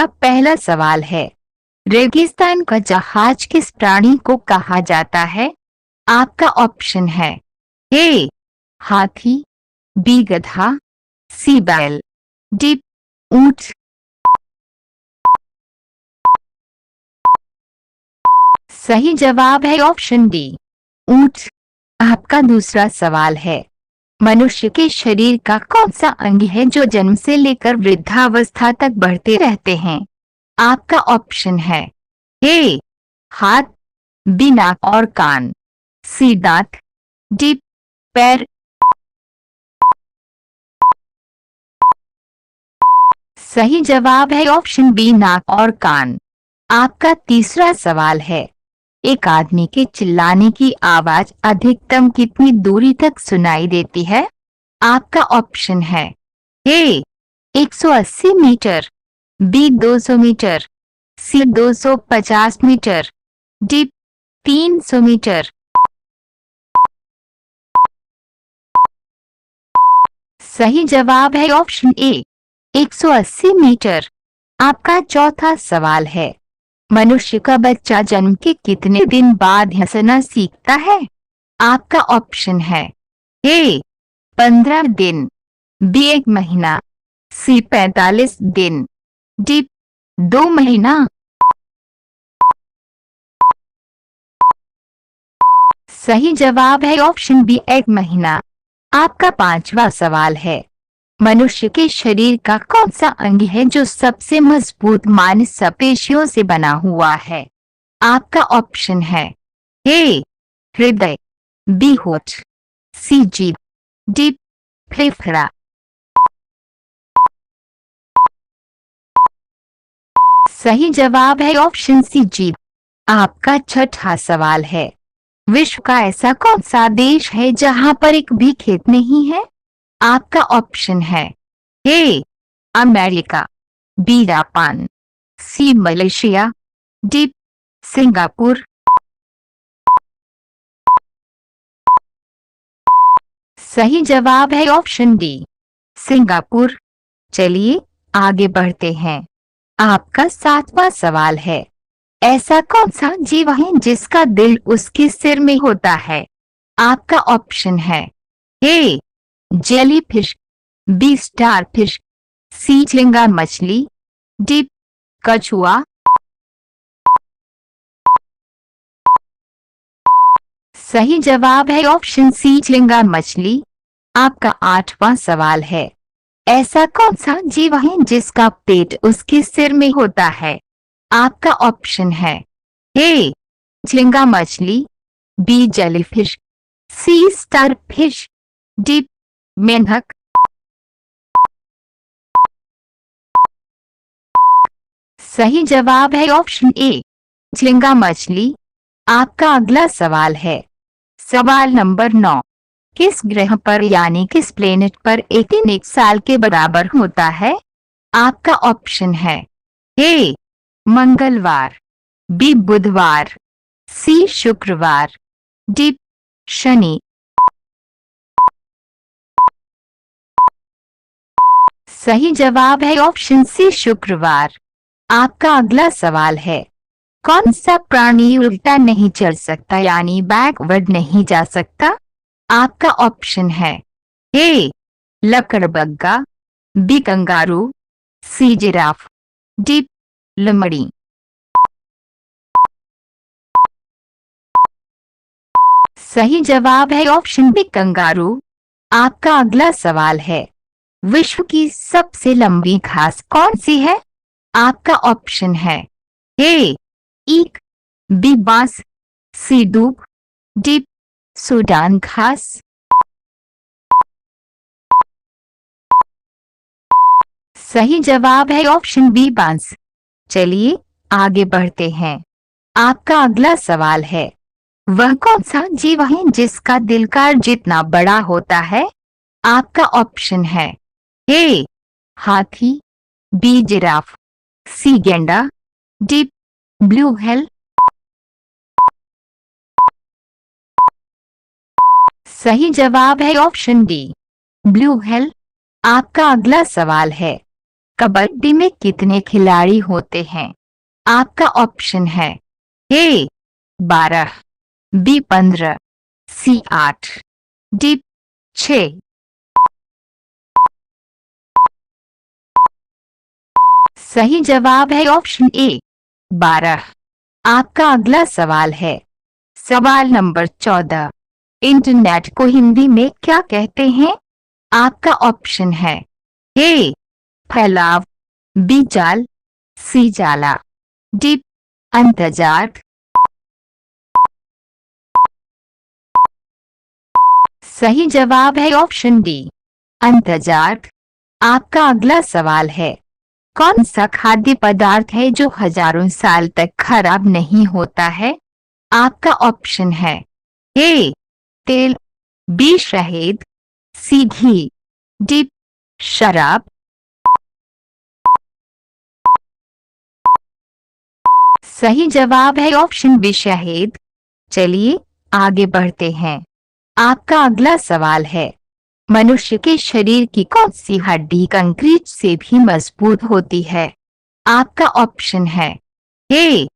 आपका पहला सवाल है, रेगिस्तान का जहाज किस प्राणी को कहा जाता है? आपका ऑप्शन है ए हाथी, बी गधा, सी बैल, डी ऊंट। सही जवाब है ऑप्शन डी, ऊंट। आपका दूसरा सवाल है, मनुष्य के शरीर का कौन सा अंग है जो जन्म से लेकर वृद्धावस्था तक बढ़ते रहते हैं? आपका ऑप्शन है ए हाथ, बी नाक और कान, सी दांत, डी पैर। सही जवाब है ऑप्शन बी नाक और कान। आपका तीसरा सवाल है, एक आदमी के चिल्लाने की आवाज अधिकतम कितनी दूरी तक सुनाई देती है? आपका ऑप्शन है ए 180 मीटर, बी 200 मीटर, सी 250 मीटर, डी 300 मीटर। सही जवाब है ऑप्शन ए 180 मीटर। आपका चौथा सवाल है, मनुष्य का बच्चा जन्म के कितने दिन बाद हंसना सीखता है? आपका ऑप्शन है ए 15 दिन, बी 1 महीना, सी 45 दिन, डी 2 महीना। सही जवाब है ऑप्शन बी 1 महीना। आपका पांचवा सवाल है, मनुष्य के शरीर का कौन सा अंग है जो सबसे मजबूत मांसपेशियों से बना हुआ है? आपका ऑप्शन है ए हृदय, बी होठ, सी जीभ, डी फेफड़ा। सही जवाब है ऑप्शन सी जीभ। आपका छठा सवाल है, विश्व का ऐसा कौन सा देश है जहां पर एक भी खेत नहीं है? आपका ऑप्शन है A America, B Japan, C Malaysia, D Singapore. सही जवाब है ऑप्शन डी सिंगापुर। चलिए आगे बढ़ते हैं। आपका सातवां सवाल है, ऐसा कौन सा जीव है जिसका दिल उसके सिर में होता है? आपका ऑप्शन है ए जेलीफिश, बी स्टारफिश, सी झींगा मछली, डी कछुआ। सही जवाब है ऑप्शन सी झींगा मछली। आपका आठवां सवाल है, ऐसा कौन सा जीव है जिसका पेट उसके सिर में होता है? आपका ऑप्शन है ए झींगा मछली, बी जेलीफिश, सी स्टारफिश, डी मेंढक। सही जवाब है ऑप्शन ए झींगा मछली। आपका अगला सवाल है, सवाल नंबर 9, किस ग्रह पर यानी किस प्लेनेट पर एक दिन 1 साल के बराबर होता है? आपका ऑप्शन है ए मंगलवार, बी बुधवार, सी शुक्रवार, डी शनि। सही जवाब है ऑप्शन सी शुक्रवार। आपका अगला सवाल है, कौन सा प्राणी उल्टा नहीं चल सकता यानी बैकवर्ड नहीं जा सकता? आपका ऑप्शन है ए लकड़बग्गा, B kangaroo, C giraffe, D लोमड़ी। सही जवाब है ऑप्शन बी कंगारू। आपका अगला सवाल है, विश्व की सबसे लंबी घास कौन सी है? आपका ऑप्शन है ए ईख, बी बांस, सी दूब, डी सूडान घास। सही जवाब है ऑप्शन बी बांस। चलिए आगे बढ़ते हैं। आपका अगला सवाल है, वह कौन सा जीव है जिसका दिल का जितना बड़ा होता है? आपका ऑप्शन है ए हाथी, बी जिराफ, सी गैंडा, डी ब्लू व्हेल। सही जवाब है ऑप्शन डी ब्लू व्हेल। आपका अगला सवाल है, कबड्डी में कितने खिलाड़ी होते हैं? आपका ऑप्शन है ए 12, बी 15, सी 8, डी 6। सही जवाब है ऑप्शन ए 12। आपका अगला सवाल है सवाल नंबर 14। इंटरनेट को हिंदी में क्या कहते हैं? आपका ऑप्शन है ए फैलाव, बी जाल, सी जाला, डी अंतर्जाल। सही जवाब है ऑप्शन डी अंतर्जाल। आपका अगला सवाल है कौन सा खाद्य पदार्थ है जो हजारों साल तक खराब नहीं होता है? आपका ऑप्शन है ए तेल, बी शहद, सी घी, डी शराब। सही जवाब है ऑप्शन बी शहद। चलिए आगे बढ़ते हैं। आपका अगला सवाल है मनुष्य के शरीर की कौन सी हड्डी कंक्रीट से भी मजबूत होती है? आपका ऑप्शन है ए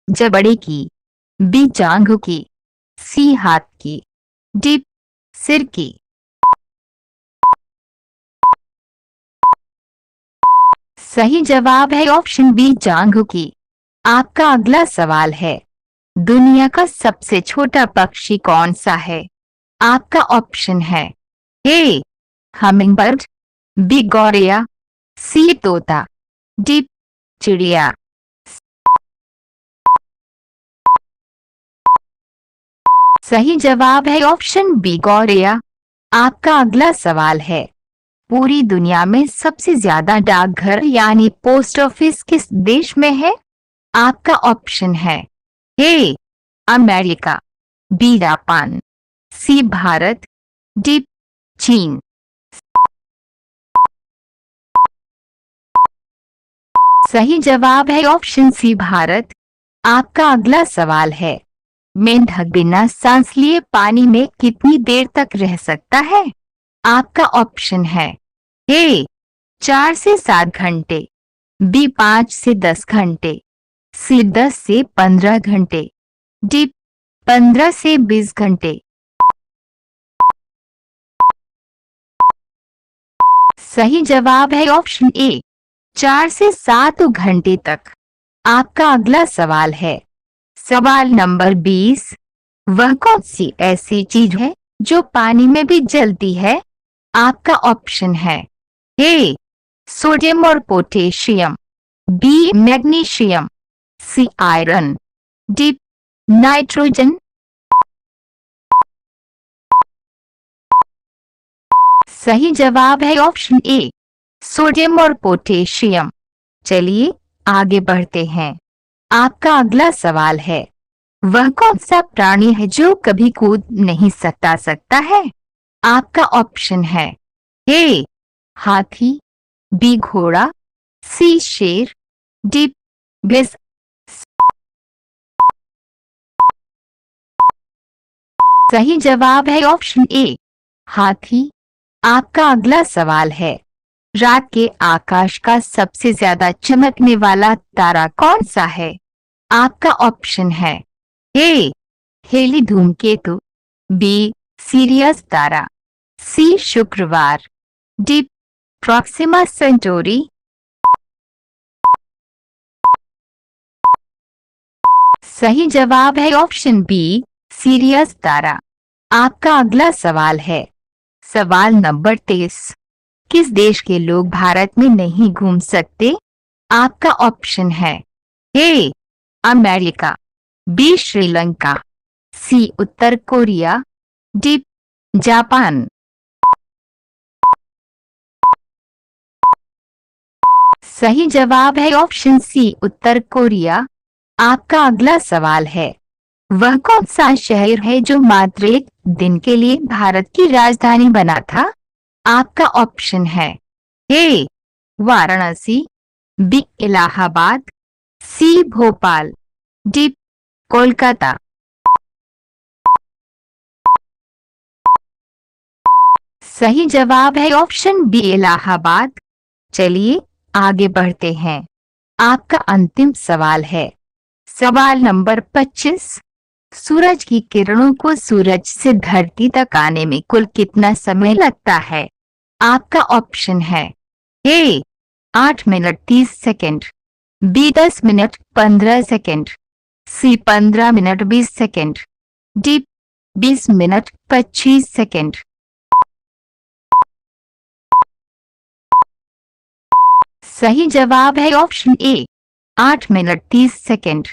जबड़े की, बी जांघों की, सी हाथ की, डी सिर की। सही जवाब है ऑप्शन बी जांघों की। आपका अगला सवाल है दुनिया का सबसे छोटा पक्षी कौन सा है? आपका ऑप्शन है ए हमिंगबर्ड, बी गौरैया, सी तोता, डी चिड़िया। सही जवाब है ऑप्शन बी गौरैया। आपका अगला सवाल है पूरी दुनिया में सबसे ज्यादा डाकघर यानी पोस्ट ऑफिस किस देश में है? आपका ऑप्शन है A America, B Japan, C Bharat, D चीन। सही जवाब है ऑप्शन सी भारत। आपका अगला सवाल है मेंढक बिना सांस लिए पानी में कितनी देर तक रह सकता है? आपका ऑप्शन है ए 4 से 7 घंटे, बी 5 से 10 घंटे, सी 10 से 15 घंटे, डी 15 से 20 घंटे। सही जवाब है ऑप्शन ए 4 से 7 घंटे तक। आपका अगला सवाल है सवाल नंबर 20। वह कौन सी ऐसी चीज है जो पानी में भी जलती है? आपका ऑप्शन है ए सोडियम और potassium, B magnesium, C iron, D nitrogen. सही जवाब है ऑप्शन ए सोडियम और पोटेशियम। चलिए आगे बढ़ते हैं। आपका अगला सवाल है वह कौन सा प्राणी है जो कभी कूद नहीं सकता है? आपका ऑप्शन है ए हाथी, बी घोड़ा, सी शेर, डी भैंस। सही जवाब है ऑप्शन ए हाथी। आपका अगला सवाल है रात के आकाश का सबसे ज्यादा चमकने वाला तारा कौन सा है? आपका ऑप्शन है ए हेली धूमकेतु, बी सीरियस तारा, सी शुक्रवार, डी प्रॉक्सिमा सेंटोरी। सही जवाब है ऑप्शन बी सीरियस तारा। आपका अगला सवाल है सवाल नंबर 23। किस देश के लोग भारत में नहीं घूम सकते? आपका ऑप्शन है A America, B Sri Lanka, C उत्तर कोरिया, डी जापान। सही जवाब है ऑप्शन सी उत्तर कोरिया। आपका अगला सवाल है वह कौन सा शहर है जो मात्र एक दिन के लिए भारत की राजधानी बना था? आपका ऑप्शन है ए वाराणसी, बी इलाहाबाद, सी भोपाल, डी कोलकाता। सही जवाब है ऑप्शन बी इलाहाबाद। चलिए आगे बढ़ते हैं। आपका अंतिम सवाल है सवाल नंबर 25। सूरज की किरणों को सूरज से धरती तक आने में कुल कितना समय लगता है? आपका ऑप्शन है A 8 minute 30 second, B 10 minute 15 second, C 15 minute 20 second, D 20 minute 25 second. सही जवाब है ऑप्शन ए 8 मिनट 30 सेकंड।